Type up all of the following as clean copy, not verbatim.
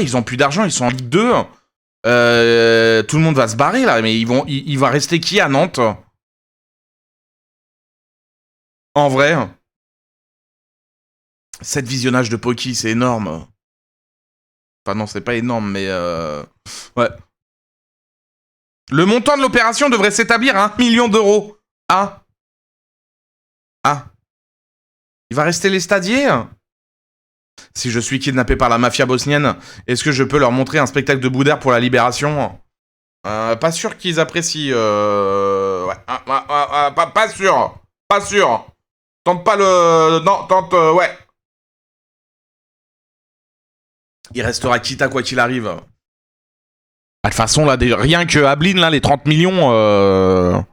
ouais, ils ont plus d'argent, ils sont en Ligue 2. Tout le monde va se barrer là, mais il va rester qui à Nantes? En vrai, 7 visionnages de Poki, c'est énorme. Enfin non, c'est pas énorme, mais ouais. Le montant de l'opération devrait s'établir à 1 million d'euros. Ah. Ah. Il va rester les stadiers? Si je suis kidnappé par la mafia bosnienne, est-ce que je peux leur montrer un spectacle de Boudère pour la libération? Pas sûr qu'ils apprécient. Ouais. Pas sûr. Pas sûr. Tente pas le... Non, tente... ouais. Il restera Kita quoi qu'il arrive. De toute façon, là, rien que Ablin, là, les 30 millions...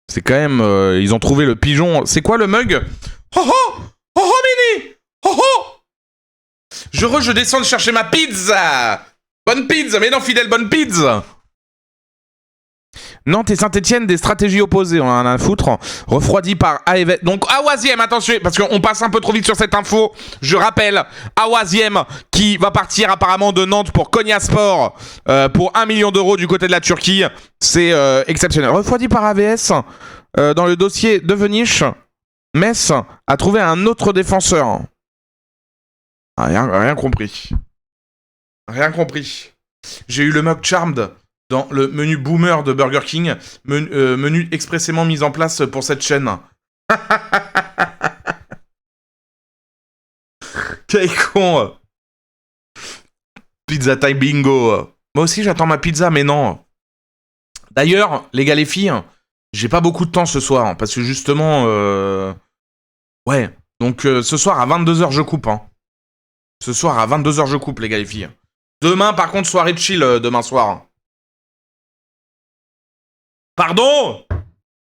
C'est quand même... ils ont trouvé le pigeon... C'est quoi le mug? Oh oh! Oh oh, Mini! Oh oh! Je descends de chercher ma pizza! Bonne pizza! Mais non, fidèle, bonne pizza! Nantes et Saint-Etienne, des stratégies opposées, on en a à foutre. Refroidi par AEV. Donc Awaziem, attention, parce qu'on passe un peu trop vite sur cette info. Je rappelle, Awaziem qui va partir apparemment de Nantes pour Konyaspor pour 1 million d'euros du côté de la Turquie. C'est exceptionnel. Refroidi par AVS, dans le dossier de Venich, Metz a trouvé un autre défenseur. Rien compris. Rien compris. J'ai eu le mug Charmed dans le menu Boomer de Burger King, menu expressément mis en place pour cette chaîne. Quel con. Pizza time bingo. Moi aussi j'attends ma pizza, mais non. D'ailleurs, les gars, les filles, j'ai pas beaucoup de temps ce soir, parce que justement... Ouais, donc ce soir à 22h je coupe. Hein. Ce soir à 22h je coupe, les gars, les filles. Demain, par contre, soirée de chill, demain soir. Pardon?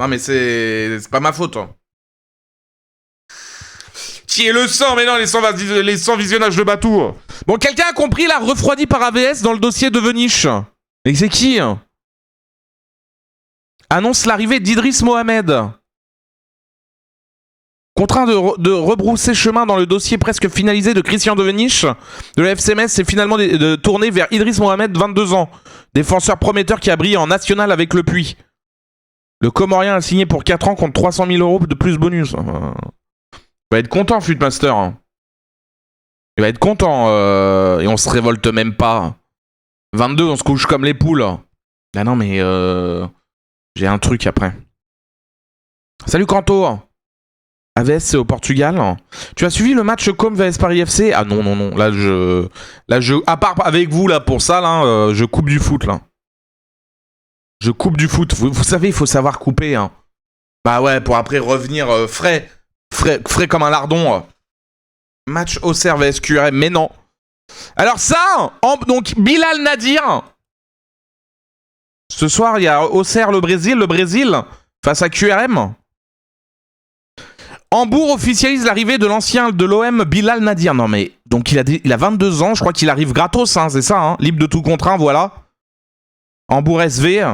Non, mais c'est pas ma faute. Qui est le sang? Mais non, les 100 visionnages de Batou. Bon, quelqu'un a compris, là, refroidi par AVS dans le dossier de Venich. Mais c'est qui? Annonce l'arrivée d'Idriss Mohamed. Contraint de rebrousser chemin dans le dossier presque finalisé de Christian Devenich, de la FCMS, c'est finalement de tourner vers Idriss Mohamed, 22 ans. Défenseur prometteur qui a brillé en national avec le Puy. Le Comorien a signé pour 4 ans contre 300 000 euros de plus bonus. Il va être content, Futmaster. Il va être content. Et on se révolte même pas. 22, on se couche comme les poules. Ah non, mais... j'ai un truc après. Salut, Canto. AVS, c'est au Portugal. Tu as suivi le match Com vs Paris FC? Ah non, non, non. Là, je... À part avec vous, là, pour ça, là, je coupe du foot, là. Je coupe du foot. Vous savez, il faut savoir couper, hein. Bah ouais, pour après revenir frais comme un lardon. Match Auxerre vs QRM, mais non. Alors ça, donc Bilal Nadir. Ce soir, il y a Auxerre, le Brésil face à QRM. Hambourg officialise l'arrivée de l'ancien de l'OM Bilal Nadir. Non mais, donc il a 22 ans, je crois qu'il arrive gratos, hein, c'est ça, hein, libre de tout contrat, voilà. Hambourg SV.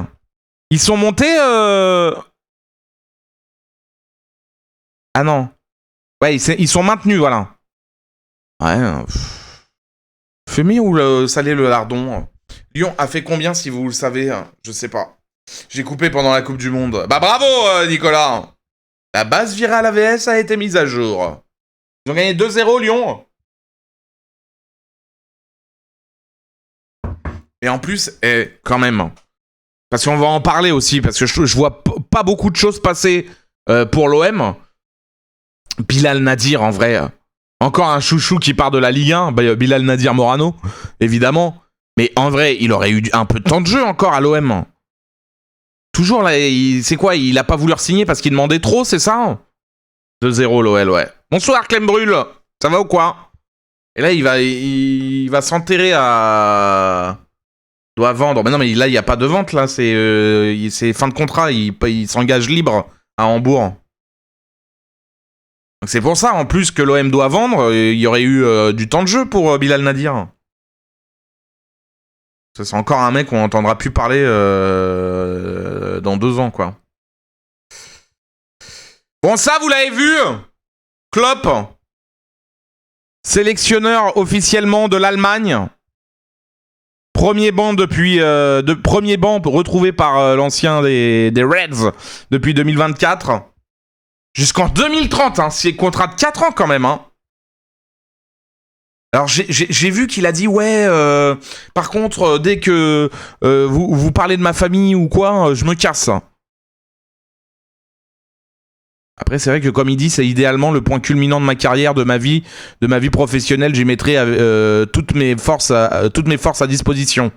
Ils sont montés... Ah non. Ouais, ils sont maintenus, voilà. Ouais. Fumé ou salé le lardon? Lyon a fait combien, si vous le savez? Je sais pas. J'ai coupé pendant la Coupe du Monde. Bah bravo, Nicolas. La base virale AVS a été mise à jour. Ils ont gagné 2-0, Lyon. Et en plus, quand même... Parce qu'on va en parler aussi, parce que je vois pas beaucoup de choses passer pour l'OM. Bilal Nadir, en vrai. Encore un chouchou qui part de la Ligue 1. Bilal Nadir Morano, évidemment. Mais en vrai, il aurait eu un peu de temps de jeu encore à l'OM. Toujours là, c'est quoi? Il a pas voulu re-signer parce qu'il demandait trop, c'est ça? 2-0 l'OL, ouais. Bonsoir Clem Brûle, ça va ou quoi? Et là, il va s'enterrer à... Il doit vendre. Mais non, mais là, il n'y a pas de vente, là. C'est fin de contrat. Il s'engage libre à Hambourg. Donc c'est pour ça, en plus, que l'OM doit vendre. Il y aurait eu du temps de jeu pour Bilal Nadir. Ça, c'est encore un mec qu'on n'entendra plus parler dans 2 ans, quoi. Bon, ça, vous l'avez vu? Klopp, sélectionneur officiellement de l'Allemagne. Premier banc premier banc retrouvé par l'ancien des Reds depuis 2024. Jusqu'en 2030, hein, c'est contrat de 4 ans quand même. Hein. Alors j'ai vu qu'il a dit ouais, par contre, dès que vous parlez de ma famille ou quoi, je me casse. Après, c'est vrai que comme il dit, c'est idéalement le point culminant de ma carrière, de ma vie professionnelle. J'y mettrai toutes mes forces à disposition.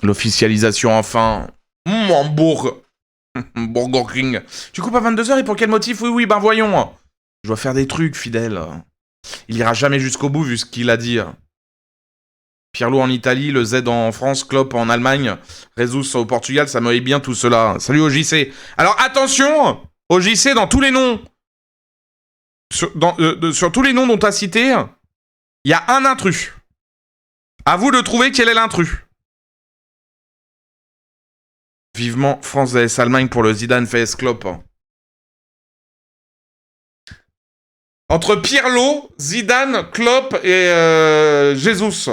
L'officialisation enfin. Hambourg. Burger King. Tu coupes à 22h et pour quel motif? Oui, ben voyons. Je dois faire des trucs, fidèle. Il ira jamais jusqu'au bout vu ce qu'il a dit. Pirlo en Italie, le Z en France, Klopp en Allemagne, Jesus au Portugal, ça me hait bien tout cela. Salut OJC. Alors attention, OJC dans tous les noms. Sur tous les noms dont tu as cité, il y a un intrus. À vous de trouver quel est l'intrus. Vivement France vs Allemagne pour le Zidane vs Klopp. Entre Pirlo, Zidane, Klopp et Jesus.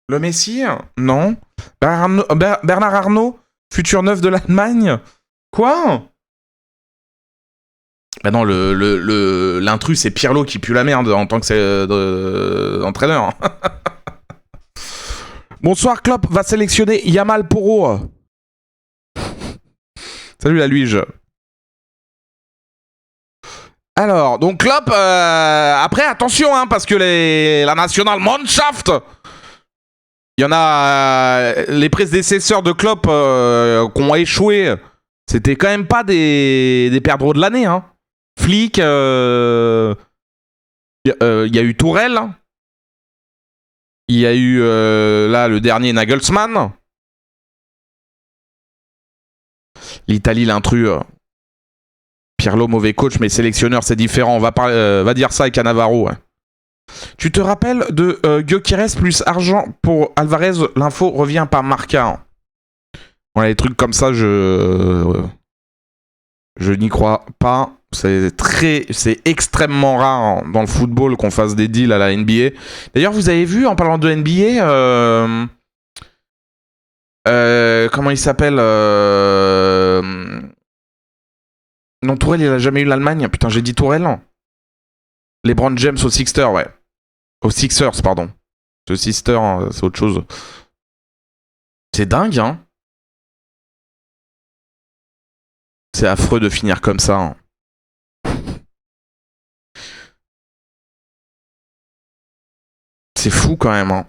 Le Messi? Non. Bernard Arnault? Futur neuf de l'Allemagne? Quoi? Bah non, l'intrus, c'est Pirlo qui pue la merde en tant que entraîneur. Bonsoir, Klopp va sélectionner Yamal Poro. Salut la Luige. Alors, donc Klopp, après, attention, hein, parce que la National Mannschaft... Il y en a les prédécesseurs de Klopp qui ont échoué. C'était quand même pas des perdreaux de l'année. Hein. Flick, il y a eu Tourelle. Il y a eu là le dernier Nagelsmann. L'Italie, l'intrus. Pirlo, mauvais coach, mais sélectionneur, c'est différent. On va dire ça avec Cannavaro. Ouais. Tu te rappelles de Gyökeres plus argent pour Alvarez? L'info revient par Marca. Voilà, les trucs comme ça, je n'y crois pas. C'est extrêmement rare dans le football qu'on fasse des deals à la NBA. D'ailleurs, vous avez vu, en parlant de NBA, comment il s'appelle Non, Tourelle, il a jamais eu l'Allemagne. Putain, j'ai dit Tourelle. LeBron James au Sixers, ouais. Aux Sixers, pardon. Ce Sixers, c'est autre chose. C'est dingue, hein. C'est affreux de finir comme ça. Hein. C'est fou quand même. Hein.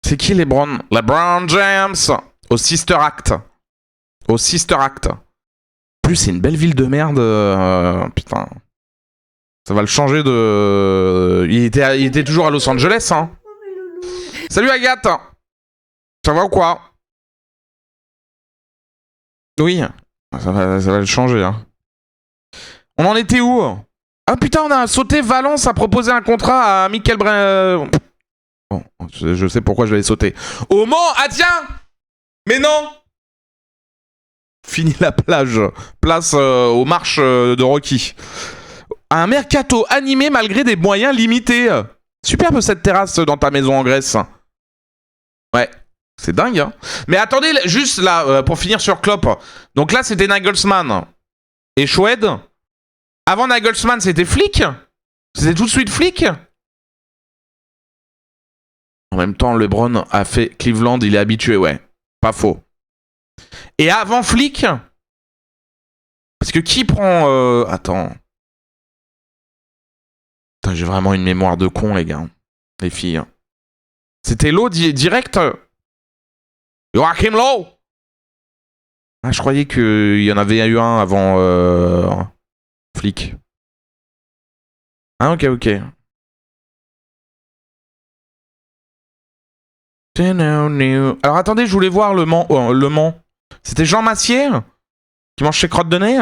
C'est qui LeBron? LeBron James au Sister Act. Au Sister Act. En plus, c'est une belle ville de merde. Putain. Ça va le changer de... Il était toujours à Los Angeles, hein. Salut Agathe. Ça va ou quoi? Oui. Ça va le changer, hein. On en était où? Ah putain, on a sauté. Valence a proposé un contrat à Michael Bon, je sais pourquoi je l'ai sauté. Au Mans. Ah tiens. Mais non. Fini la plage. Place aux marches de Rocky. Un mercato animé malgré des moyens limités. Superbe cette terrasse dans ta maison en Grèce. Ouais, c'est dingue. Hein. Mais attendez, juste là, pour finir sur Klopp. Donc là, c'était Nagelsmann. Et Schwed. Avant Nagelsmann, c'était Flick. C'était tout de suite Flick. En même temps, LeBron a fait Cleveland, il est habitué, ouais. Pas faux. Et avant Flick. Parce que qui prend... Attends... Putain, j'ai vraiment une mémoire de con, les gars. Les filles. C'était Lowe direct. Joachim Lowe. Ah, je croyais qu'il y en avait eu un avant Flick. Ah, ok. Alors attendez, je voulais voir le Mans. C'était Jean Massier qui mange chez Crotte de Nez.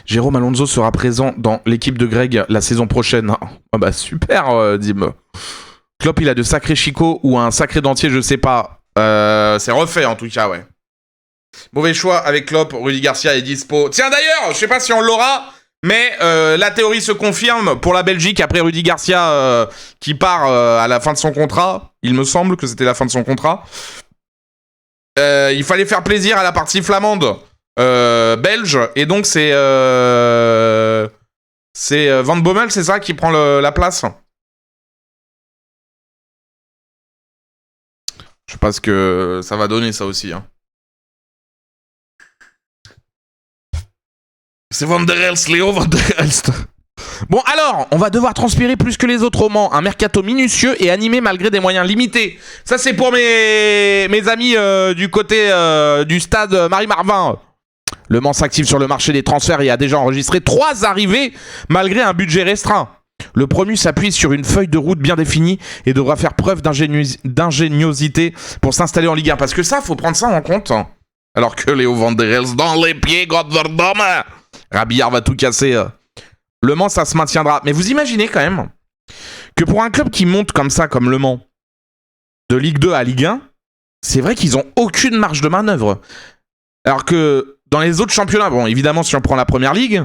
Jérôme Alonso sera présent dans l'équipe de Greg la saison prochaine. Ah bah super, Dim. Klopp, il a de sacrés chicots ou un sacré dentier, je sais pas. C'est refait en tout cas, ouais. Mauvais choix avec Klopp. Rudy Garcia est dispo. Tiens d'ailleurs, je sais pas si on l'aura, Mais la théorie se confirme pour la Belgique après Rudy Garcia qui part à la fin de son contrat. Il me semble que c'était la fin de son contrat. Il fallait faire plaisir à la partie flamande belge. Et donc c'est Van Bommel, c'est ça, qui prend la place. Je sais pas ce que ça va donner ça aussi. Hein. C'est Van der Elst, Léo Van der Elst. Bon alors, on va devoir transpirer plus que les autres au Mans. Un mercato minutieux et animé malgré des moyens limités. Ça c'est pour mes amis du côté du stade Marie-Marvin. Le Mans s'active sur le marché des transferts et a déjà enregistré 3 arrivées malgré un budget restreint. Le promu s'appuie sur une feuille de route bien définie et devra faire preuve d'ingéniosité pour s'installer en Ligue 1. Parce que ça, faut prendre ça en compte. Alors que Léo Van der Elst dans les pieds, Godverdomme, Rabillard va tout casser. Le Mans, ça se maintiendra. Mais vous imaginez quand même que pour un club qui monte comme ça, comme Le Mans, de Ligue 2 à Ligue 1, c'est vrai qu'ils ont aucune marge de manœuvre. Alors que dans les autres championnats, bon, évidemment, si on prend la Première Ligue,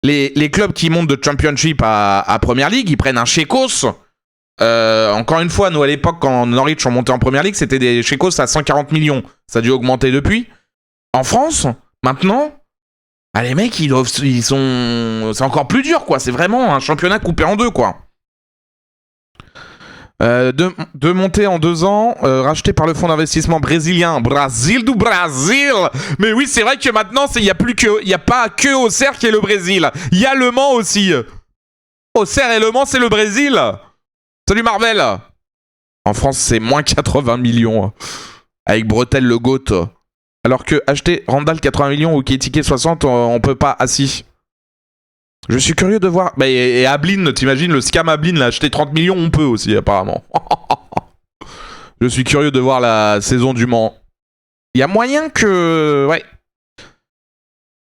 les clubs qui montent de Championship à Première Ligue, ils prennent un Chécos. Encore une fois, nous à l'époque, quand Norwich ont monté en Première Ligue, c'était des Chécos à 140 millions. Ça a dû augmenter depuis. En France, maintenant, les mecs, ils sont... C'est encore plus dur, quoi. C'est vraiment un championnat coupé en deux, quoi. De monter en 2 ans, racheté par le fonds d'investissement brésilien Brasil do Brasil. Mais oui, c'est vrai que maintenant, il n'y a pas que Auxerre qui est le Brésil. Il y a Le Mans aussi. Auxerre et Le Mans, c'est le Brésil. Salut Marvel. En France, c'est moins 80 millions. Avec Bretel le GOAT. Alors que acheter Randall 80 millions ou Kétiké 60, on peut pas assis. Je suis curieux de voir... Bah, et Ablin, t'imagines, le scam Ablin l'a acheté 30 millions, on peut aussi, apparemment. Je suis curieux de voir la saison du Mans. Il y a moyen que... Ouais.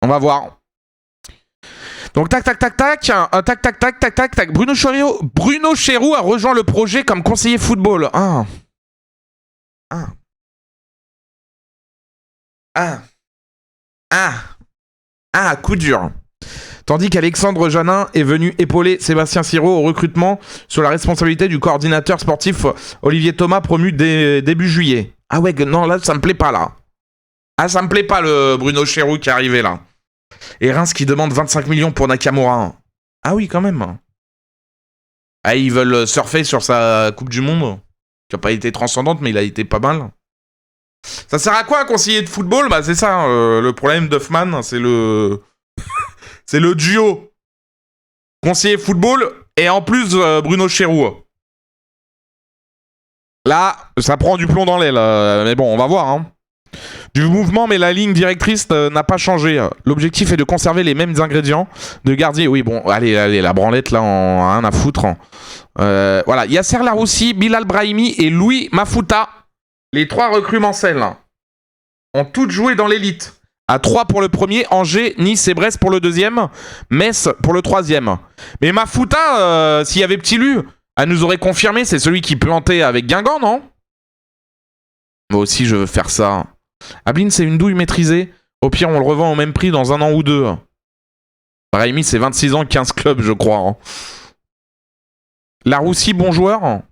On va voir. Donc, tac. Bruno Chéroux a rejoint le projet comme conseiller football. Coup dur. Tandis qu'Alexandre Janin est venu épauler Sébastien Sirot au recrutement sur la responsabilité du coordinateur sportif Olivier Thomas promu début juillet. Ah ouais, non, là, ça me plaît pas, là. Ah, ça me plaît pas, le Bruno Chéroux qui est arrivé, là. Et Reims qui demande 25 millions pour Nakamura. Ah oui, quand même. Ah, ils veulent surfer sur sa Coupe du Monde, qui n'a pas été transcendante, mais il a été pas mal. Ça sert à quoi, un conseiller de football? Bah, c'est ça, le problème d'Hoffman, c'est le... C'est le duo conseiller football et en plus Bruno Chéroux. Là, ça prend du plomb dans l'aile. Mais bon, on va voir. Hein. Du mouvement, mais la ligne directrice n'a pas changé. L'objectif est de conserver les mêmes ingrédients de garder. Oui, bon, allez, la branlette, là, on a rien à foutre. Voilà, Yasser Laroussi, Bilal Brahimi et Louis Mafuta. Les 3 recrues Mancel ont toutes joué dans l'élite. À 3 pour le premier, Angers, Nice et Brest pour le deuxième, Metz pour le troisième. Mais Mafuta, s'il y avait Petit Lu, elle nous aurait confirmé, c'est celui qui plantait avec Guingamp, non? Moi aussi, je veux faire ça. Ablin, c'est une douille maîtrisée. Au pire, on le revend au même prix dans 1 an ou 2. Brahimi, c'est 26 ans, 15 clubs, je crois. Hein. Laroussi, bon joueur.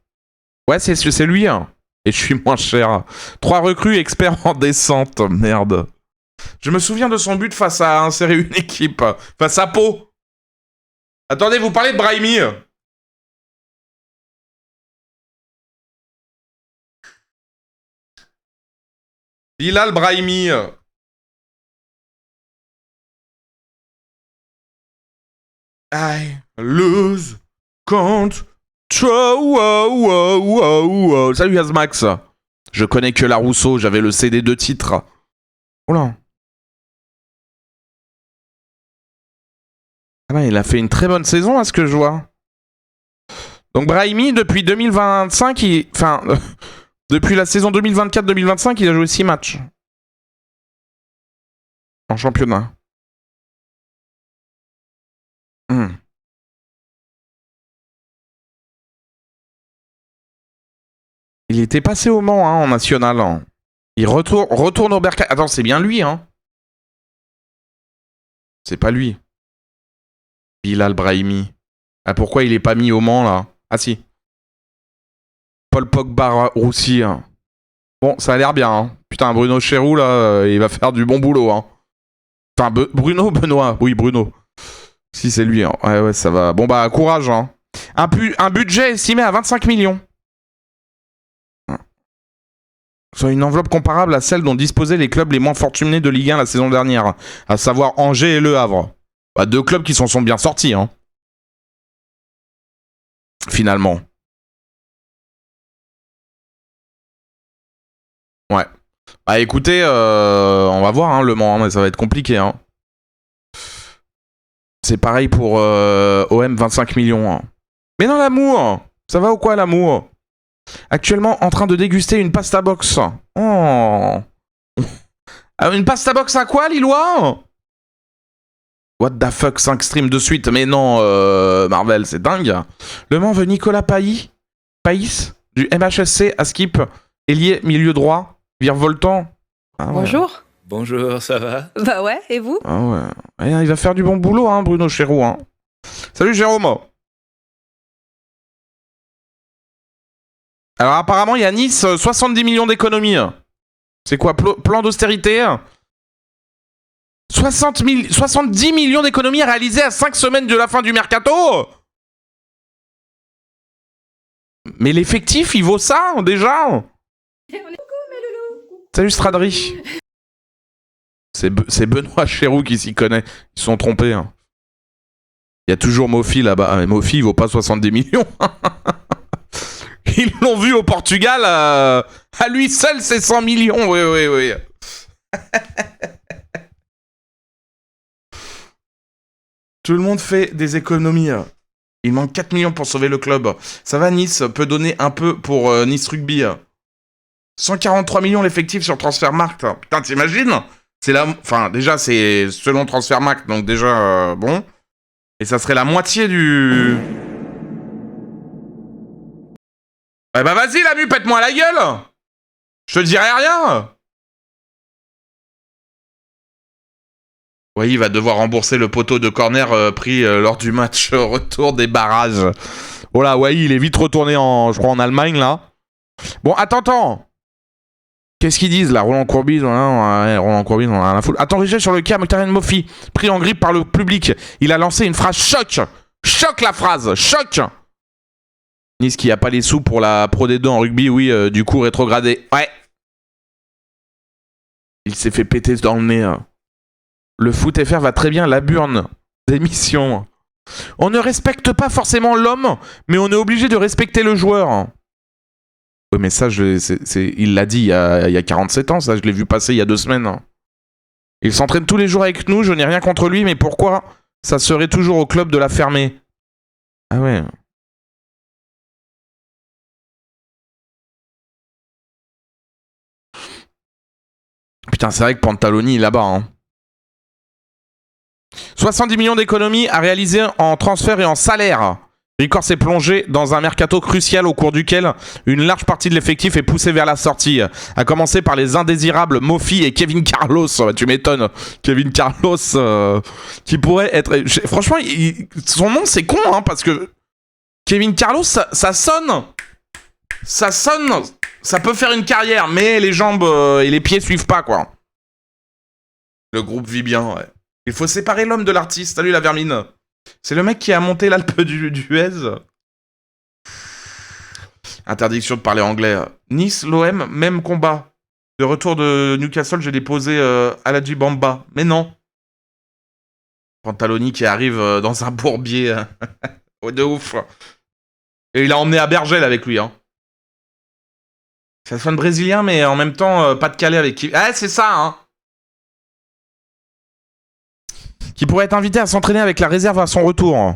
Ouais, c'est lui. Hein. Et je suis moins cher. 3 recrues, experts en descente. Merde. Je me souviens de son but face à insérer une équipe. Face à Pau. Attendez, vous parlez de Brahimi. Bilal Brahimi. I lose control. Salut Azmax. Je connais que la Rousseau, j'avais le CD de titre. Oula. Ah bah, il a fait une très bonne saison à ce que je vois. Donc Brahimi, depuis 2025, depuis la saison 2024-2025, il a joué 6 matchs. En championnat. Il était passé au Mans en national. Hein. Il retourne au Bercail. Attends, c'est bien lui, hein? C'est pas lui. Bilal Brahimi. Ah, pourquoi il est pas mis au Mans, là? Ah si. Paul Pogba Roussi. Hein. Bon, ça a l'air bien. Hein. Putain, Bruno Chéroux, là, il va faire du bon boulot. Hein. Enfin, Bruno Benoît. Oui, Bruno. Si, c'est lui. Hein. Ouais, ça va. Bon, bah, courage. Hein. Un budget estimé à 25 millions. Soit une enveloppe comparable à celle dont disposaient les clubs les moins fortunés de Ligue 1 la saison dernière. À savoir Angers et Le Havre. Bah, deux clubs qui s'en sont bien sortis. Hein. Finalement. Ouais. Bah écoutez, on va voir hein, Le Mans, hein, mais ça va être compliqué. Hein. C'est pareil pour OM 25 millions. Hein. Mais non, l'amour! Ça va ou quoi, l'amour? Actuellement en train de déguster une pasta box. Oh. Une pasta box à quoi, Lillois? What the fuck, 5 streams de suite. Mais non, Marvel, c'est dingue. Le Mans veut Nicolas Paillis du MHSC à Skip. Ailier, milieu droit. Virevoltant. Ah ouais. Bonjour. Bonjour, ça va? Bah ouais, et vous? Ah ouais. Il va faire du bon boulot, hein, Bruno Chéroux. Hein. Salut, Jérôme. Alors, apparemment, il y a Nice, 70 millions d'économies. C'est quoi, plan d'austérité? 70 millions d'économies réalisées à 5 semaines de la fin du mercato? Mais l'effectif, il vaut ça, déjà? Salut Stradri. C'est Benoît Chéroux qui s'y connaît. Ils se sont trompés. Hein. Il y a toujours Mofi là-bas. Mais Mofi, il vaut pas 70 millions. Ils l'ont vu au Portugal. À lui seul, c'est 100 millions. Oui. Tout le monde fait des économies. Il manque 4 millions pour sauver le club. Ça va, Nice peut donner un peu pour Nice Rugby. 143 millions l'effectif sur Transfermarkt. Putain, t'imagines? C'est la... Enfin, déjà, c'est selon Transfermarkt, donc déjà, bon. Et ça serait la moitié du... Eh bah vas-y, la mu, pète-moi la gueule. Je te dirai rien. Oui, il va devoir rembourser le poteau de corner pris lors du match retour des barrages. Oh là, ouais, il est vite retourné je crois, en Allemagne, là. Bon, attends. Qu'est-ce qu'ils disent là? Roland Courbis, Roland Courbis, on a rien à foutre. Attends, Riget sur le cas, Mkhitaryan Mofi, pris en grippe par le public. Il a lancé une phrase choc. Choc la phrase, choc. Nice qui a pas les sous pour la Pro D2 en rugby, oui, du coup rétrogradé. Ouais. Il s'est fait péter dans le nez. Le foot FR va très bien, la burne d'émission. On ne respecte pas forcément l'homme, mais on est obligé de respecter le joueur. Oui, mais ça, il l'a dit il y a 47 ans, ça, je l'ai vu passer il y a 2 semaines. Il s'entraîne tous les jours avec nous, je n'ai rien contre lui, mais pourquoi ça serait toujours au club de la fermer? Ah ouais. Putain, c'est vrai que Pantaloni est là-bas. Hein. 70 millions d'économies à réaliser en transfert et en salaire. Ricord s'est plongé dans un mercato crucial au cours duquel une large partie de l'effectif est poussée vers la sortie. À commencer par les indésirables Mofi et Kevin Carlos. Tu m'étonnes. Kevin Carlos qui pourrait être... Franchement, son nom c'est con hein, parce que Kevin Carlos, ça sonne. Ça sonne. Ça peut faire une carrière, mais les jambes et les pieds suivent pas quoi. Le groupe vit bien, ouais. Il faut séparer l'homme de l'artiste. Salut la vermine. C'est le mec qui a monté l'Alpe d'Huez. Interdiction de parler anglais. Nice, l'OM, même combat. De retour de Newcastle, j'ai déposé Aladji Bamba. Mais non. Pantaloni qui arrive dans un bourbier. De ouf. Et il a emmené à Bergel avec lui. Hein. Ça sonne brésilien, mais en même temps, pas de Calais avec qui. Ah, c'est ça, hein. Qui pourrait être invité à s'entraîner avec la réserve à son retour.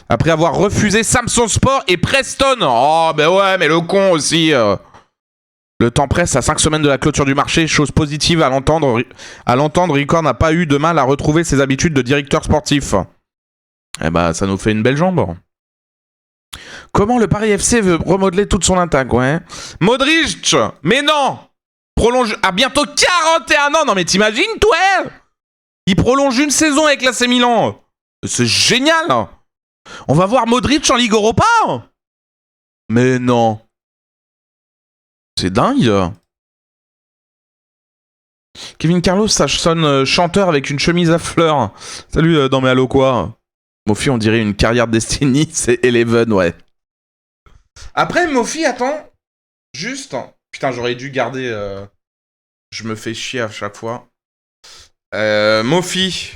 Après avoir refusé Samson Sport et Preston. Oh, ben ouais, mais le con aussi. Le temps presse à 5 semaines de la clôture du marché. Chose positive à l'entendre. Ricord n'a pas eu de mal à retrouver ses habitudes de directeur sportif. Eh ben, ça nous fait une belle jambe. Comment le Paris FC veut remodeler toute son attaque, ouais. Modric. Mais non. Prolonge à bientôt 41 ans. Non, mais t'imagines, toi? Il prolonge une saison avec l'AC Milan. C'est génial. On va voir Modric en Ligue Europa. Mais non. C'est dingue. Kevin Carlos, ça sonne chanteur avec une chemise à fleurs. Salut, dans mes allo quoi. Mofi, on dirait une carrière Destiny, c'est Eleven, ouais. Après, Mofi, attends. Juste. Putain, j'aurais dû garder... Je me fais chier à chaque fois. Mofi.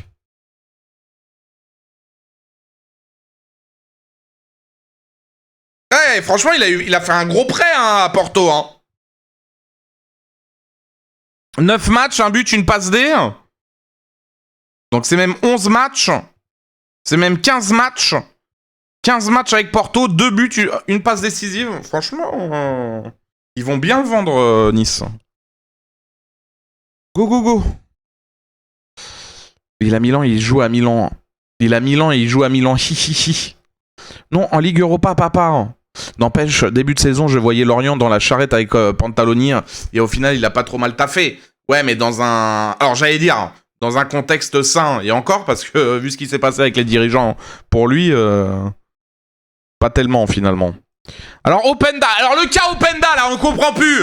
Ouais, franchement, il a fait un gros prêt hein, à Porto. Hein. 9 matchs, un but, une passe D. Donc c'est même 11 matchs. C'est même 15 matchs. 15 matchs avec Porto, 2 buts, une passe décisive. Franchement, ils vont bien le vendre, Nice. Go, go, go. Il a Milan, il joue à Milan. Il a Milan et il joue à Milan. Hi. Non, en Ligue Europa, papa. N'empêche, début de saison, je voyais Lorient dans la charrette avec Pantaloni. Et au final, il a pas trop mal taffé. Ouais, mais dans un... Alors, j'allais dire, dans un contexte sain. Et encore, parce que vu ce qui s'est passé avec les dirigeants, pour lui, pas tellement, finalement. Alors, Openda. Alors, le cas Openda, là, on comprend plus.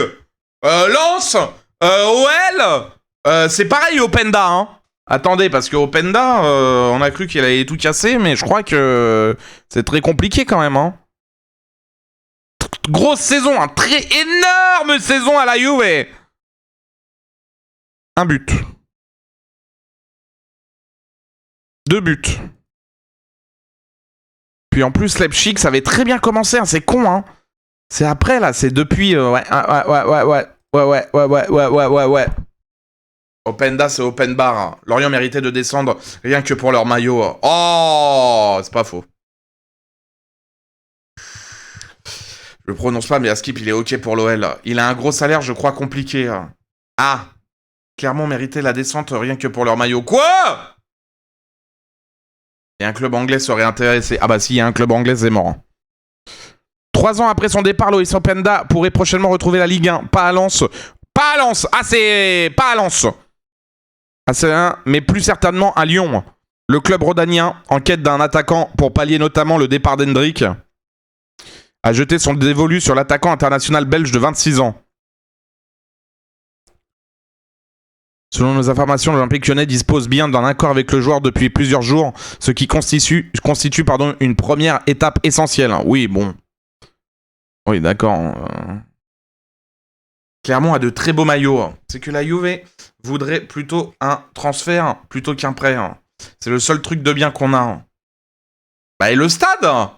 Lens, OL, c'est pareil, Openda, hein. Attendez, parce que Openda, on a cru qu'il allait tout casser, mais je crois que c'est très compliqué quand même, hein. Grosse saison, hein, très énorme saison à la Juve. Un but. 2 buts. Puis en plus, Leipzig, ça avait très bien commencé, hein, c'est con, hein. C'est après, là, c'est depuis... ouais. Openda, c'est open bar. Hein. Lorient méritait de descendre rien que pour leur maillot. Oh, c'est pas faux. Je le prononce pas, mais Askip, il est OK pour l'OL. Il a un gros salaire, je crois, compliqué. Ah, Clermont méritait la descente rien que pour leur maillot. Quoi? Et un club anglais serait intéressé. Ah bah si, il y a un club anglais, c'est mort. 3 ans après son départ, Loïs Openda pourrait prochainement retrouver la Ligue 1. Pas à Lens. Pas à Lens. Ah, c'est... Pas à Lens. Ah, c'est un... Mais plus certainement à Lyon. Le club rhodanien, en quête d'un attaquant pour pallier notamment le départ d'Hendrick, a jeté son dévolu sur l'attaquant international belge de 26 ans. Selon nos informations, l'Olympique Lyonnais dispose bien d'un accord avec le joueur depuis plusieurs jours, ce qui constitue une première étape essentielle. Oui, bon. Oui, d'accord. Clermont a de très beaux maillots. C'est que la Juve voudrait plutôt un transfert plutôt qu'un prêt. C'est le seul truc de bien qu'on a. Bah et le stade.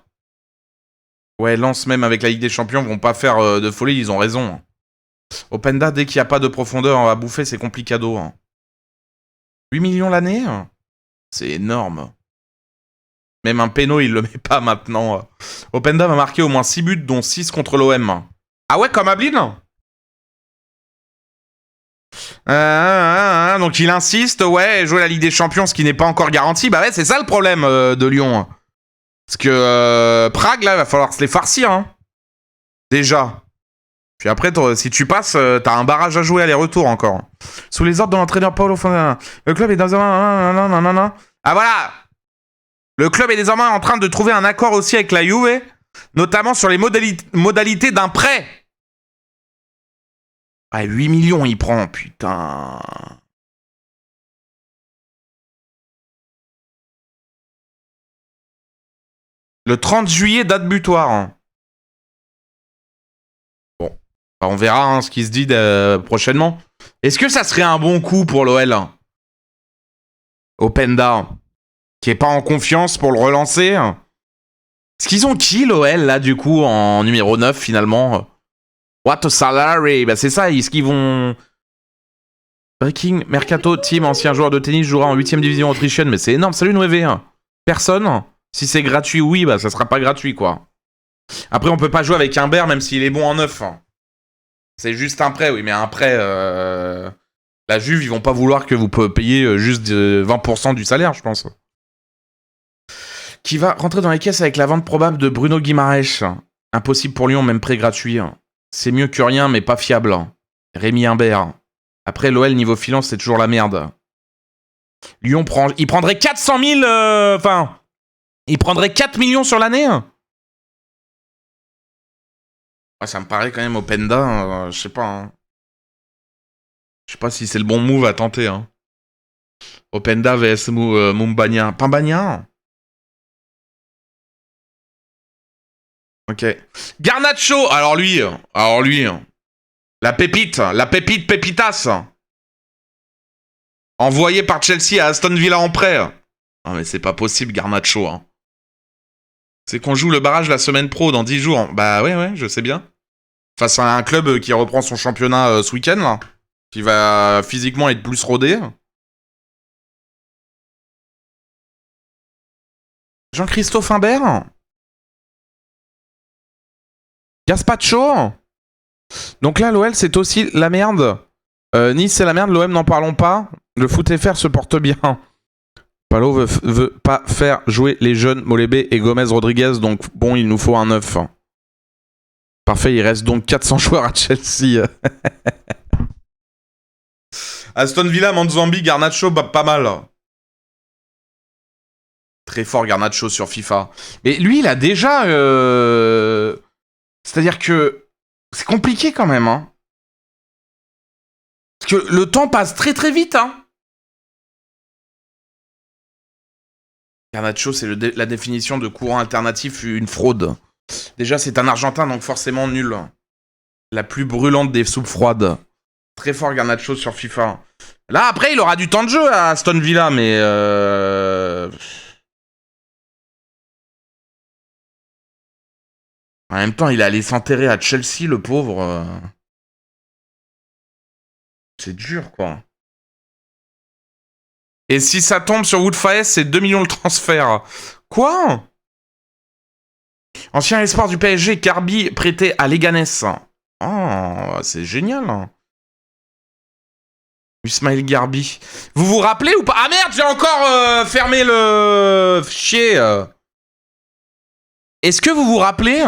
Ouais, Lens même avec la Ligue des Champions vont pas faire de folie, ils ont raison. Openda, dès qu'il n'y a pas de profondeur à bouffer, c'est complicado. 8 millions l'année? C'est énorme. Même un péno, il le met pas maintenant. Openda va marquer au moins 6 buts, dont 6 contre l'OM. Ah ouais, comme Ablin? Donc il insiste, ouais, jouer la Ligue des Champions, ce qui n'est pas encore garanti. Bah ouais, c'est ça le problème de Lyon. Parce que Prague, là, il va falloir se les farcir. Hein. Déjà. Puis après, si tu passes, t'as un barrage à jouer aller-retour encore. Sous les ordres de l'entraîneur Paulo Fonseca. Le club est désormais... Ah voilà. Le club est désormais en train de trouver un accord aussi avec la Juve, notamment sur les modalités d'un prêt. Ah, 8 millions il prend, putain. Le 30 juillet, date butoir. Bon, on verra hein, ce qui se dit prochainement. Est-ce que ça serait un bon coup pour l'OL? Openda, qui est pas en confiance pour le relancer. Est-ce qu'ils ont qui l'OL là du coup en numéro 9 finalement? What a salary? Bah c'est ça, est-ce qu'ils vont... Breaking Mercato Team, ancien joueur de tennis, jouera en 8ème division autrichienne, mais c'est énorme, salut Noévé. Personne? Si c'est gratuit, oui, bah ça sera pas gratuit quoi. Après on peut pas jouer avec un Humbert même s'il est bon en 9. C'est juste un prêt, oui, mais un prêt... La Juve, ils vont pas vouloir que vous payiez juste 20% du salaire, je pense. Qui va rentrer dans les caisses avec la vente probable de Bruno Guimaraes. Impossible pour Lyon, même prêt gratuit. C'est mieux que rien, mais pas fiable. Rémi Humbert. Après, l'OL, niveau finance, c'est toujours la merde. Lyon il prendrait 400 000... Enfin, il prendrait 4 millions sur l'année. Ah, ça me paraît quand même Openda, je sais pas. Hein. Je sais pas si c'est le bon move à tenter. Hein. Openda vs Mumbagna. Pambagna. Ok. Garnacho. Alors lui. La pépite pépitas. Envoyé par Chelsea à Aston Villa en prêt. Ah mais c'est pas possible Garnacho. Hein. C'est qu'on joue le barrage la semaine pro dans 10 jours. Bah ouais, je sais bien. Face à un club qui reprend son championnat ce week-end là. Qui va physiquement être plus rodé. Jean-Christophe Imbert. Gaspacho. Donc là, l'OL, c'est aussi la merde. Nice, c'est la merde. L'OM, n'en parlons pas. Le foot FR se porte bien. Palo veut pas faire jouer les jeunes Molébé et Gomez Rodriguez. Donc bon, il nous faut un 9. Parfait, il reste donc 400 joueurs à Chelsea. Aston Villa, Manzambi, Garnacho, pas mal. Très fort Garnacho sur FIFA. Mais lui, il a déjà... C'est-à-dire que... C'est compliqué quand même. Hein. Parce que le temps passe très très vite. Hein. Garnacho, c'est la définition de courant alternatif, une fraude. Déjà, c'est un Argentin, donc forcément nul. La plus brûlante des soupes froides. Très fort Garnacho sur FIFA. Là, après, il aura du temps de jeu à Aston Villa, mais... En même temps, il est allé s'enterrer à Chelsea, le pauvre. C'est dur, quoi. Et si ça tombe sur Woodfaes, c'est 2 millions le transfert. Quoi? Ancien espoir du PSG, Carby prêté à Leganés. Oh, c'est génial. Ismaël Garbi. Vous vous rappelez ou pas? Ah merde, j'ai encore fermé le... Chier. Est-ce que vous vous rappelez?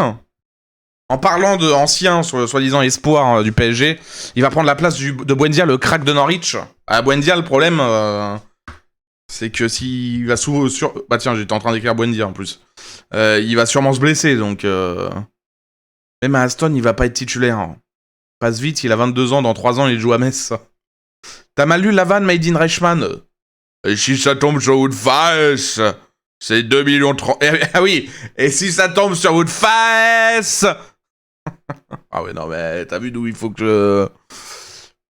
En parlant de ancien, soi-disant espoir du PSG, il va prendre la place de Buendia, le crack de Norwich. À Buendia, le problème, c'est que s'il va Bah tiens, j'étais en train d'écrire Buendia en plus. Il va sûrement se blesser, donc... Même à Aston, il va pas être titulaire. Passe vite, il a 22 ans, dans 3 ans, il joue à Metz. T'as mal lu la vanne Made in Reichmann? Et si ça tombe sur Woodface, c'est 2 millions 30... Ah oui, et si ça tombe sur Woodface... Ah ouais, non, mais t'as vu d'où il faut que je...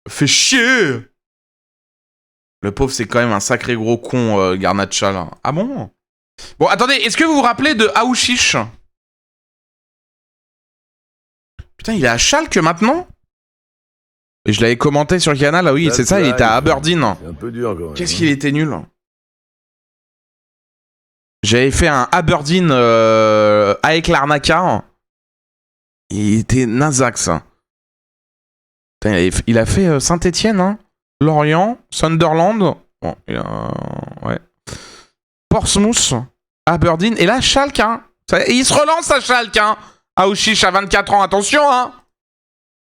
Fais chier. Le pauvre, c'est quand même un sacré gros con, Garnacha, là. Ah bon? Bon, attendez, est-ce que vous vous rappelez de Aouchiche? Putain, il est à Schalke maintenant? Et je l'avais commenté sur le canal, ah oui, c'est ça, il était à Aberdeen. C'est un peu dur quand même. Qu'est-ce qu'il était nul. J'avais fait un Aberdeen avec l'Arnaca. Il était nazax. Il a fait Saint-Etienne, hein. Lorient, Sunderland. Bon, ouais. Portsmouth, Aberdeen. Et là, Schalke, hein. Il se relance à Schalke, hein. Aouchiche à 24 ans, attention, hein.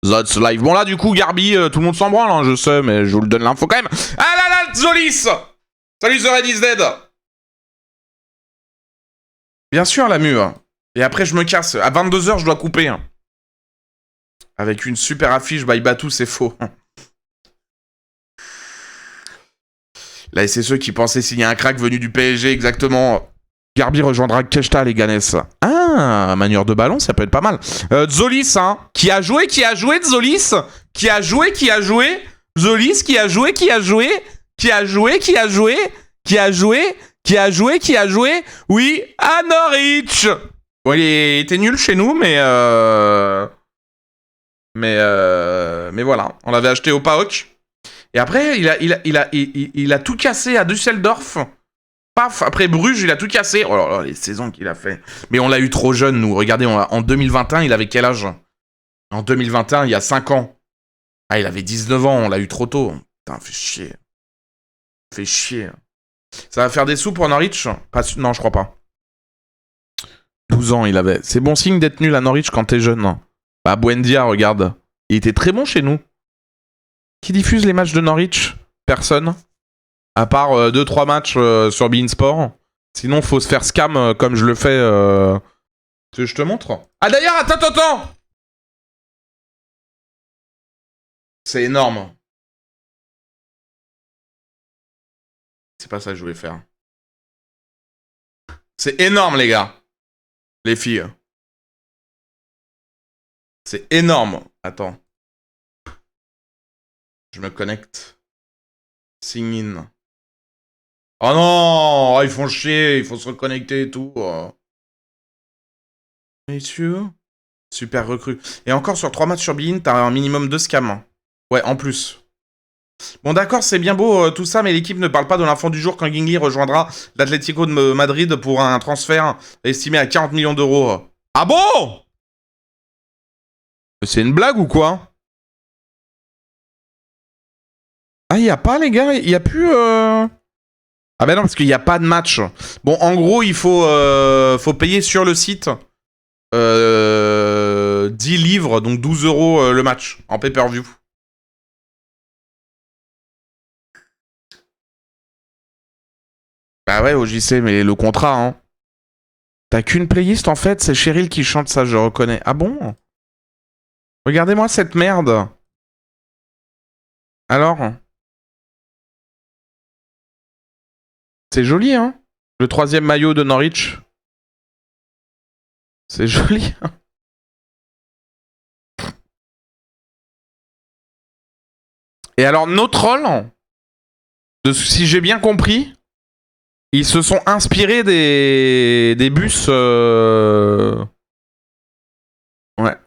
That's live. Bon là du coup Garbi, tout le monde s'en branle, hein, je sais, mais je vous le donne l'info quand même. Ah là là, Zolis. Salut The Red is Dead. Bien sûr la mue. Et après je me casse. À 22h je dois couper. Avec une super affiche by Batou, c'est faux. Là c'est ceux qui pensaient signer un crack venu du PSG exactement. Garbi rejoindra Keshta les Ganes. Ah, manière de ballon, ça peut être pas mal. Zolis, hein. Qui a joué Zolis? Qui a joué Zolis, qui a joué Oui, à Norwich. Bon, il était nul chez nous, mais voilà. On l'avait acheté au PAOK. Et après, il a tout cassé à Düsseldorf. Paf, après Bruges, il a tout cassé. Oh là là, les saisons qu'il a fait. Mais on l'a eu trop jeune, nous. Regardez, en 2021, il avait quel âge? En 2021, il y a 5 ans. Ah, il avait 19 ans, on l'a eu trop tôt. Putain, fait chier. Fait chier. Ça va faire des sous pour Norwich? Non, je crois pas. 12 ans, il avait. C'est bon signe d'être nul à Norwich quand t'es jeune. Bah, Buendia, regarde. Il était très bon chez nous. Qui diffuse les matchs de Norwich? Personne. À part 2-3 matchs sur Beansport. Sinon, faut se faire scam comme je le fais. Tu veux que je te montre? Ah d'ailleurs, attends. C'est énorme. C'est pas ça que je voulais faire. C'est énorme, les gars. Les filles. C'est énorme. Attends. Je me connecte. Sign in. Oh non, ils font chier, il faut se reconnecter et tout. Messieurs. Super recrue. Et encore sur 3 matchs sur Bein, t'as un minimum de scams. Ouais, en plus. Bon d'accord, c'est bien beau tout ça, mais l'équipe ne parle pas de l'info du jour quand Gingli rejoindra l'Atlético de Madrid pour un transfert estimé à 40 millions d'euros. Ah bon? C'est une blague ou quoi? Ah, y a pas les gars, y a plus... Ah bah non, parce qu'il n'y a pas de match. Bon, en gros, il faut payer sur le site 10 livres, donc 12 euros le match, en pay-per-view. Bah ouais, OJC, mais le contrat, hein. T'as qu'une playlist, en fait, c'est Cheryl qui chante ça, je reconnais. Ah bon? Regardez-moi cette merde. Alors? C'est joli, hein? Le 3e maillot de Norwich. C'est joli, hein? Et alors, nos trolls, si j'ai bien compris, ils se sont inspirés des bus... Ouais.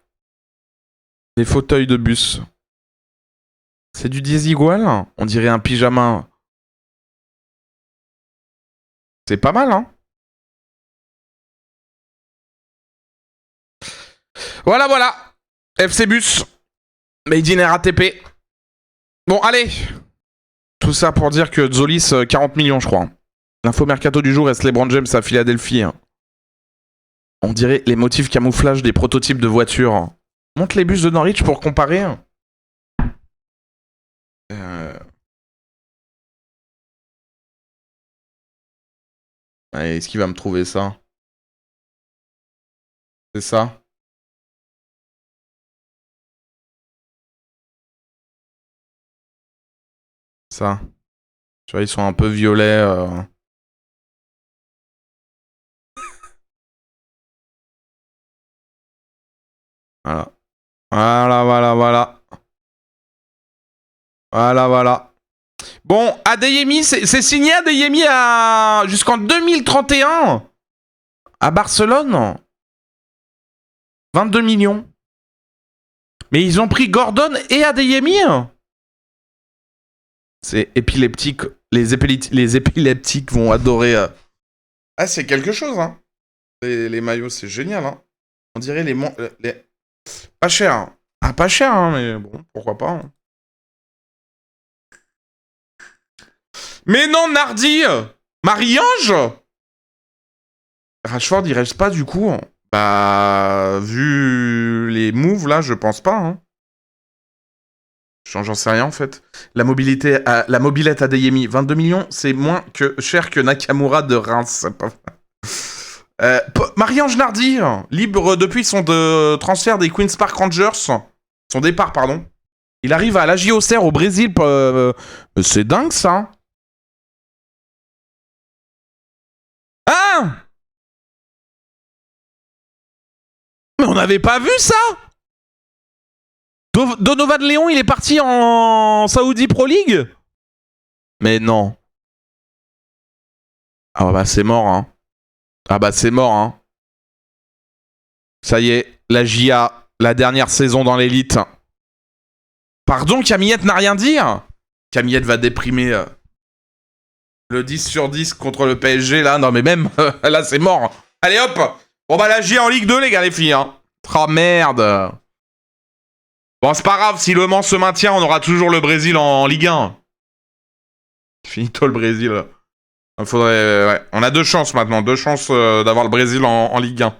Des fauteuils de bus. C'est du Desigual. On dirait un pyjama. C'est pas mal, hein? Voilà. FC Bus. Made in RATP. Bon, allez. Tout ça pour dire que Zolis, 40 millions, je crois. L'info mercato du jour reste LeBron James à Philadelphie. On dirait les motifs camouflage des prototypes de voitures. Monte les bus de Norwich pour comparer. Allez, est-ce qu'il va me trouver ça? C'est ça? Ça. Tu vois, ils sont un peu violets. Voilà. Voilà. Bon, Adeyemi, c'est signé Adeyemi jusqu'en 2031 à Barcelone. 22 millions. Mais ils ont pris Gordon et Adeyemi. C'est épileptique. Les épileptiques vont adorer. Ah, c'est quelque chose, hein. Les maillots, c'est génial, hein. On dirait les... Pas cher. Hein. Ah, pas cher, hein, mais bon, pourquoi pas. Hein. Mais non, Nardi! Marie-Ange! Rashford, il reste pas, du coup. Bah, vu les moves, là, je pense pas, hein. J'en sais rien, en fait. La mobilette Adeyemi, 22 millions, c'est moins cher que Nakamura de Reims. Marie-Ange Nardi, libre depuis son transfert des Queen's Park Rangers. Son départ, pardon. Il arrive à l'AJ Auxerre au Brésil. C'est dingue, ça. Hein? Mais on n'avait pas vu ça? Donovan Léon, il est parti en Saudi Pro League? Mais non. Ah bah c'est mort, hein. Ah bah c'est mort, hein. Ça y est, la JA, la dernière saison dans l'élite. Pardon, Camillette n'a rien dit? Camillette va déprimer le 10 sur 10 contre le PSG, là. Non mais même, là c'est mort. Allez hop. Bon bah la JA en Ligue 2, les gars, les filles. Hein. Oh merde. Bon, c'est pas grave, si Le Mans se maintient, on aura toujours le Brésil en Ligue 1. Finito le Brésil. Faudrait, ouais. On a 2 chances maintenant, 2 chances d'avoir le Brésil en Ligue 1.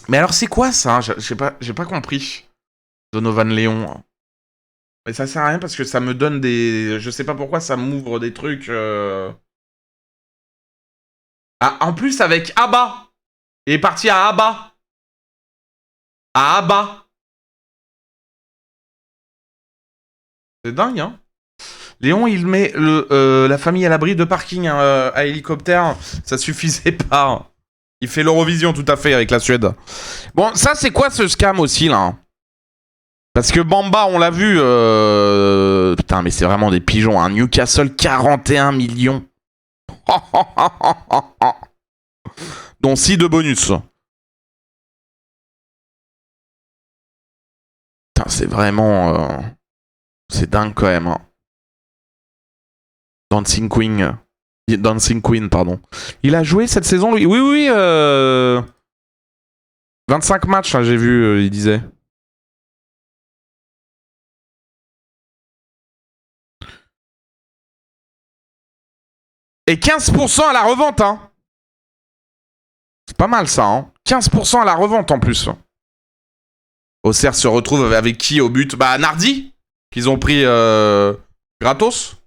Mais alors c'est quoi ça? J'ai pas compris. Donovan Léon. Mais ça sert à rien parce que ça me donne des... Je sais pas pourquoi ça m'ouvre des trucs... Ah, en plus avec Abba. Il est parti à Abba. À Abba. C'est dingue, hein. Léon, il met la famille à l'abri de parking à hélicoptère. Ça suffisait pas. Il fait l'Eurovision, tout à fait, avec la Suède. Bon, ça, c'est quoi ce scam aussi, là? Parce que Bamba, on l'a vu... Putain, mais c'est vraiment des pigeons. Hein. Newcastle, 41 millions. Dont 6 de bonus. Putain, c'est vraiment... C'est dingue, quand même. Hein. Dancing Queen, pardon. Il a joué cette saison, lui? Oui, oui, 25 matchs, hein, j'ai vu, il disait. Et 15% à la revente, hein. C'est pas mal, ça, hein. 15% à la revente, en plus. Auxerre se retrouve avec qui au but? Bah, Nardi, qu'ils ont pris gratos.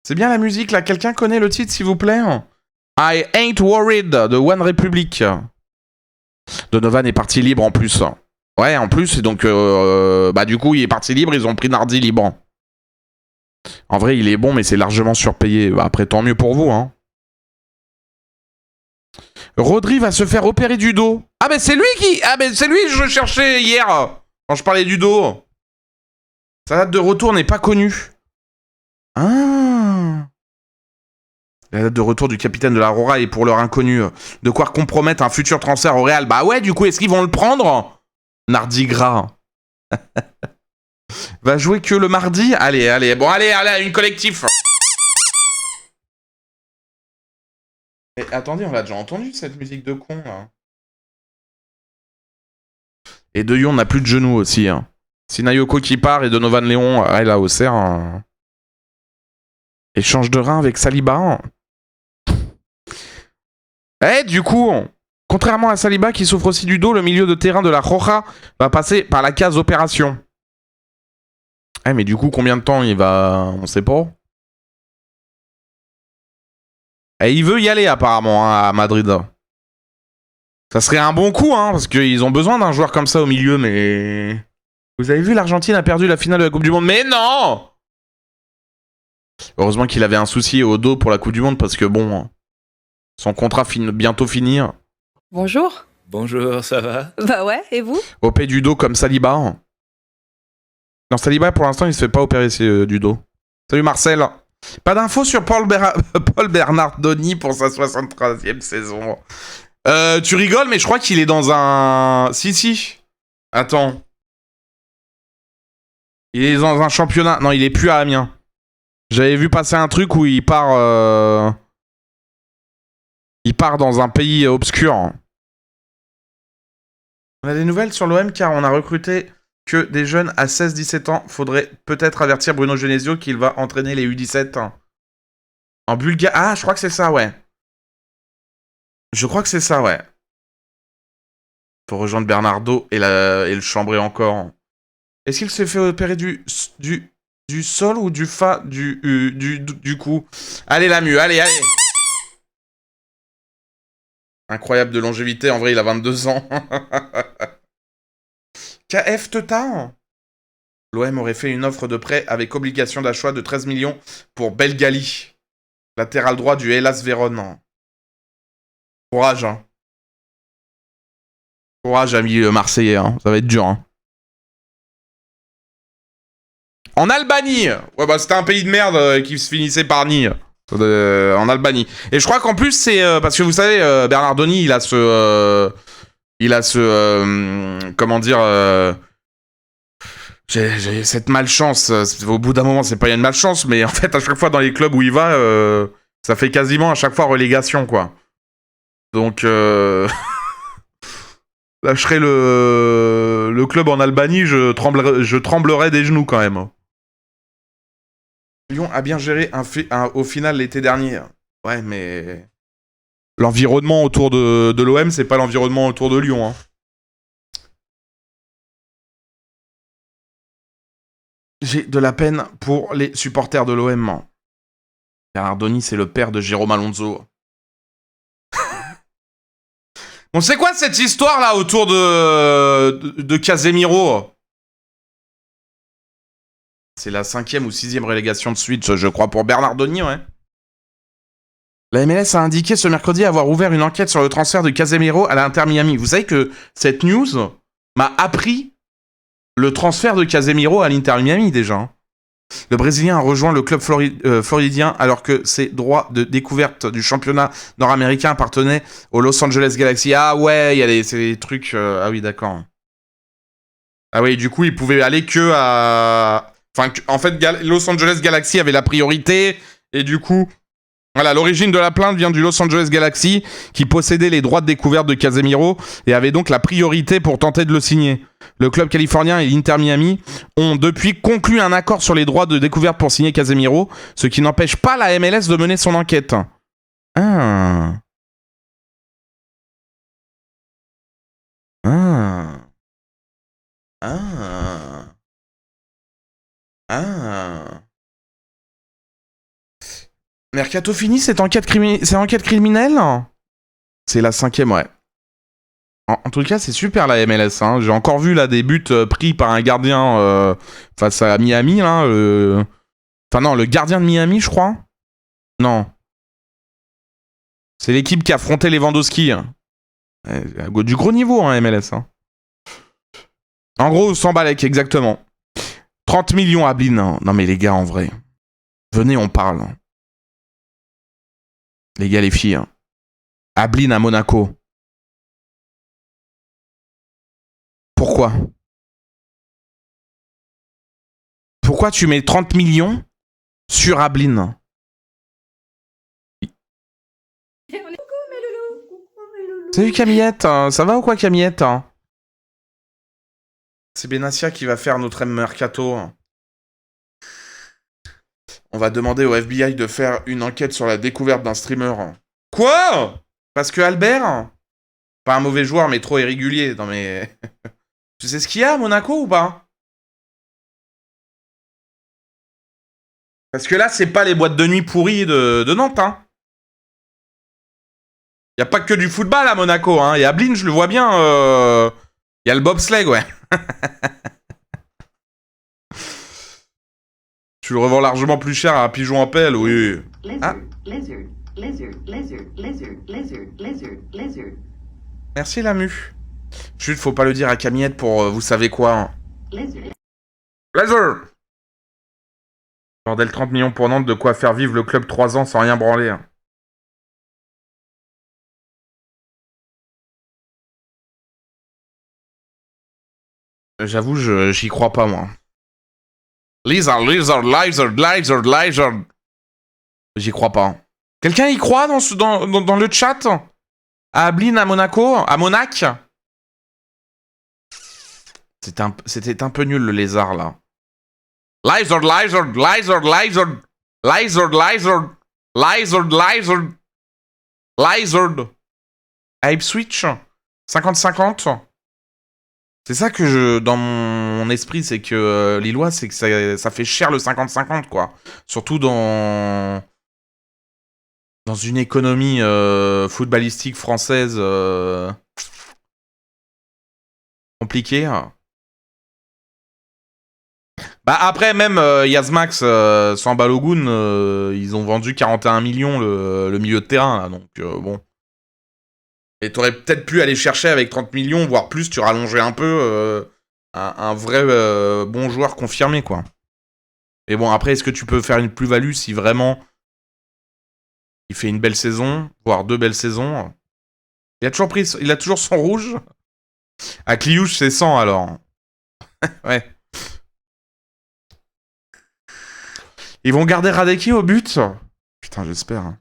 C'est bien la musique, là. Quelqu'un connaît le titre, s'il vous plaît? I Ain't Worried, de One Republic. Donovan est parti libre, en plus. Ouais, en plus, et donc, bah, du coup, il est parti libre, ils ont pris Nardi libre. En vrai, il est bon, mais c'est largement surpayé. Bah, après, tant mieux pour vous, hein. Rodri va se faire opérer du dos. Ah, mais c'est lui qui... Ah, mais c'est lui que je cherchais hier, quand je parlais du dos. Sa date de retour n'est pas connue. Ah. La date de retour du capitaine de la Rora est pour l'heure inconnue. De quoi compromettre un futur transfert au Real. Bah ouais, du coup, est-ce qu'ils vont le prendre? Nardi gras. Va jouer que le mardi? Allez, allez. Bon, allez, allez, une collectif. Et attendez, on l'a déjà entendu, cette musique de con, là. Et De Jong n'a plus de genoux aussi. Hein. Sinayoko qui part et Donovan Léon, elle a Auxerre. Hein. Échange de rein avec Saliba. Eh, du coup, contrairement à Saliba qui souffre aussi du dos, le milieu de terrain de la Roja va passer par la case opération. Eh, mais du coup, combien de temps il va... On sait pas. Et il veut y aller apparemment hein, à Madrid. Ça serait un bon coup, hein, parce qu'ils ont besoin d'un joueur comme ça au milieu, mais... Vous avez vu, l'Argentine a perdu la finale de la Coupe du Monde. Mais non! Heureusement qu'il avait un souci au dos pour la Coupe du Monde, parce que bon... Son contrat bientôt finir. Bonjour. Bonjour, ça va? Bah ouais, et vous? Opé du dos comme Saliba. Non, Saliba, pour l'instant, il se fait pas opérer du dos. Salut Marcel. Pas d'infos sur Paul Bernardoni pour sa 63e saison. Tu rigoles, mais je crois qu'il est dans un... Si. Attends. Il est dans un championnat... Non, il est plus à Amiens. J'avais vu passer un truc où il part... Il part dans un pays obscur. On a des nouvelles sur l'OM car on a recruté que des jeunes à 16-17 ans. Faudrait peut-être avertir Bruno Genesio qu'il va entraîner les U17 en Bulgarie. Ah, je crois que c'est ça, ouais. Je crois que c'est ça, ouais. Faut rejoindre Bernardo et le chambrer encore. Est-ce qu'il s'est fait opérer du sol ou du fa du cou? Allez, la mue, allez. Incroyable de longévité, en vrai, il a 22 ans. KF Teta. L'OM aurait fait une offre de prêt avec obligation d'achat de 13 millions pour Belgali, latéral droit du Hellas Vérone. Courage, hein. Courage, ami Marseillais, hein. Ça va être dur, hein. En Albanie. Ouais, bah c'était un pays de merde qui se finissait par Ni. En Albanie. Et je crois qu'en plus, c'est... parce que vous savez, Bernardoni, il a ce... comment dire... j'ai cette malchance. Au bout d'un moment, c'est pas une malchance, mais en fait, à chaque fois dans les clubs où il va, ça fait quasiment à chaque fois relégation, quoi. Donc... lâcherai le club en Albanie, je tremblerai des genoux, quand même. Lyon a bien géré au final l'été dernier. Ouais, mais... L'environnement autour de l'OM, c'est pas l'environnement autour de Lyon. Hein. J'ai de la peine pour les supporters de l'OM. Bernardoni, c'est le père de Jérôme Alonso. Bon, c'est quoi cette histoire là autour de Casemiro? C'est la 5e ou 6e relégation de suite, je crois, pour Bernardoni, ouais. La MLS a indiqué ce mercredi avoir ouvert une enquête sur le transfert de Casemiro à l'Inter Miami. Vous savez que cette news m'a appris le transfert de Casemiro à l'Inter Miami déjà. Le Brésilien a rejoint le club floridien alors que ses droits de découverte du championnat nord-américain appartenaient au Los Angeles Galaxy. Ah ouais, il y a des trucs... Ah oui, d'accord. Ah oui, du coup, il pouvait aller que à... Enfin, en fait, Los Angeles Galaxy avait la priorité et du coup... Voilà, l'origine de la plainte vient du Los Angeles Galaxy qui possédait les droits de découverte de Casemiro et avait donc la priorité pour tenter de le signer. Le club californien et l'Inter Miami ont depuis conclu un accord sur les droits de découverte pour signer Casemiro, ce qui n'empêche pas la MLS de mener son enquête. Ah. Ah. Ah. Ah. Mercato fini, c'est enquête criminelle? C'est la 5e, ouais. En tout cas, c'est super la MLS. Hein. J'ai encore vu là des buts pris par un gardien face à Miami. Là, Enfin non, le gardien de Miami, je crois. Non. C'est l'équipe qui a affronté Lewandowski. Hein. Du gros niveau, hein, MLS. Hein. En gros, 100 balèques, exactement. 30 millions à Blin. Non mais les gars, en vrai. Venez, on parle. Les gars, les filles. Hein. Ablin à Monaco. Pourquoi? Pourquoi tu mets 30 millions sur Ablin? Salut Camillette, ça va ou quoi Camillette? C'est Benassia qui va faire notre mercato. On va demander au FBI de faire une enquête sur la découverte d'un streamer. Quoi? Parce que Albert, pas un mauvais joueur mais trop irrégulier. Non mais... Tu sais ce qu'il y a à Monaco ou pas? Parce que là, c'est pas les boîtes de nuit pourries de Nantes, hein. Y a pas que du football à Monaco, hein. Et à Blin, je le vois bien. Y a le bobsleigh, ouais. Tu le revends largement plus cher à un pigeon en pelle, oui. Ah. Merci Lamu. Chut, faut pas le dire à Camillette pour vous savez quoi. Hein. Laser. Bordel, 30 millions pour Nantes, de quoi faire vivre le club 3 ans sans rien branler. Hein. J'avoue, j'y crois pas, moi. Lizard. J'y crois pas. Quelqu'un y croit dans le chat? À Ablin, à Monaco? À Monac? C'était un peu nul, le lézard, là. Lizard. À Ipswich? 50-50? C'est ça que dans mon esprit, c'est que Lillois, c'est que ça fait cher le 50-50, quoi. Surtout dans une économie footballistique française compliquée. Bah après, même Yazmax sans Balogun, ils ont vendu 41 millions le milieu de terrain, là, donc bon. Et t'aurais peut-être pu aller chercher avec 30 millions, voire plus, tu rallongeais un peu un vrai bon joueur confirmé, quoi. Mais bon, après, est-ce que tu peux faire une plus-value si vraiment il fait une belle saison, voire 2 belles saisons? Il a toujours son rouge. À Cliouche, c'est 100 alors. Ouais. Ils vont garder Radeki au but? Putain, j'espère. Hein.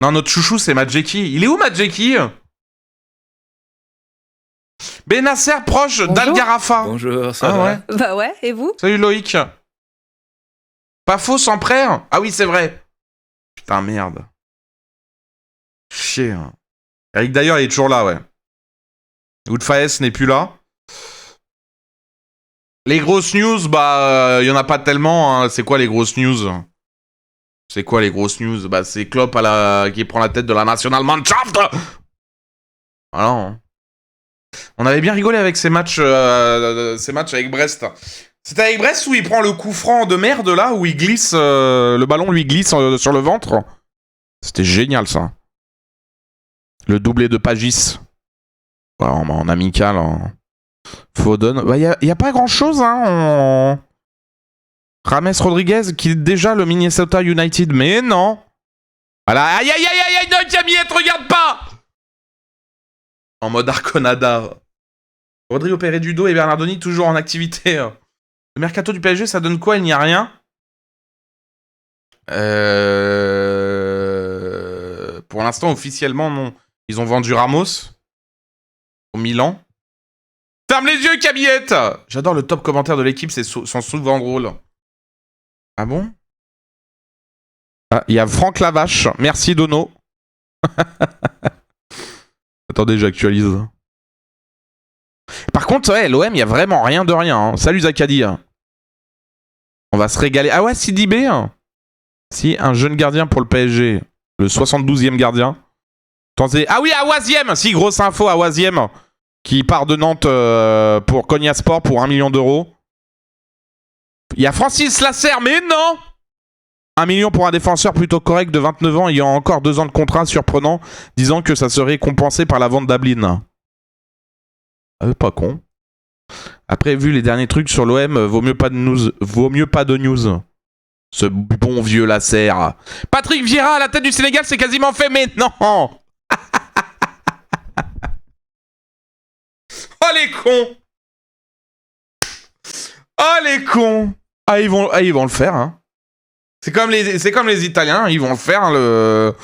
Non, notre chouchou, c'est Madjeki. Il est où, Madjeki? Benasser, proche d'Algarafa. Bonjour, ça ah, va? Ouais. Bah ouais, et vous? Salut Loïc. Pas faux sans frère? Ah oui, c'est vrai. Putain, merde. Chier. Hein. Eric, d'ailleurs, il est toujours là, ouais. Woodfaes n'est plus là. Les grosses news, bah, y en a pas tellement. Hein. C'est quoi les grosses news? C'est quoi les grosses news? Bah, c'est Klopp qui prend la tête de la Nationalmannschaft. Voilà. Hein. On avait bien rigolé avec ces matchs avec Brest. C'était avec Brest où il prend le coup franc de merde là, où il glisse, le ballon lui glisse sur le ventre. C'était génial ça. Le doublé de Pagis. Voilà, en amical. Hein. Foden. Bah, y a pas grand chose, hein. Rames Rodriguez qui est déjà le Minnesota United, mais non. Voilà. Aïe aïe aïe aïe aïe, non, Camillette, regarde pas. En mode Arconada. Rodrigo Peredudo et Bernardoni toujours en activité. Le mercato du PSG, ça donne quoi? Il n'y a rien. Pour l'instant, officiellement, non. Ils ont vendu Ramos au Milan. Ferme les yeux, Camillette. J'adore le top commentaire de l'équipe, sont souvent drôles. Ah bon? Ah, il y a Franck Lavache. Merci, Dono. Attendez, j'actualise. Par contre, ouais, l'OM, il y a vraiment rien de rien. Hein. Salut, Zakadi. On va se régaler. Ah ouais, Sidibé. Si, un jeune gardien pour le PSG. Le 72e gardien. Attendez. Ah oui, Awaziem. Si, grosse info, Awaziem. Qui part de Nantes pour Konya Sport pour 1 million d'euros. Il y a Francis Lasserre, mais non! 1 million pour un défenseur plutôt correct de 29 ans ayant encore 2 ans de contrat, surprenant, disant que ça serait compensé par la vente d'Ablin. Pas con. Après, vu les derniers trucs sur l'OM, vaut mieux pas de news. Ce bon vieux Lasserre. Patrick Vieira à la tête du Sénégal, c'est quasiment fait, mais non! Oh les cons! Oh les cons! Ah ils vont le faire hein. C'est comme les Italiens, ils vont le faire hein,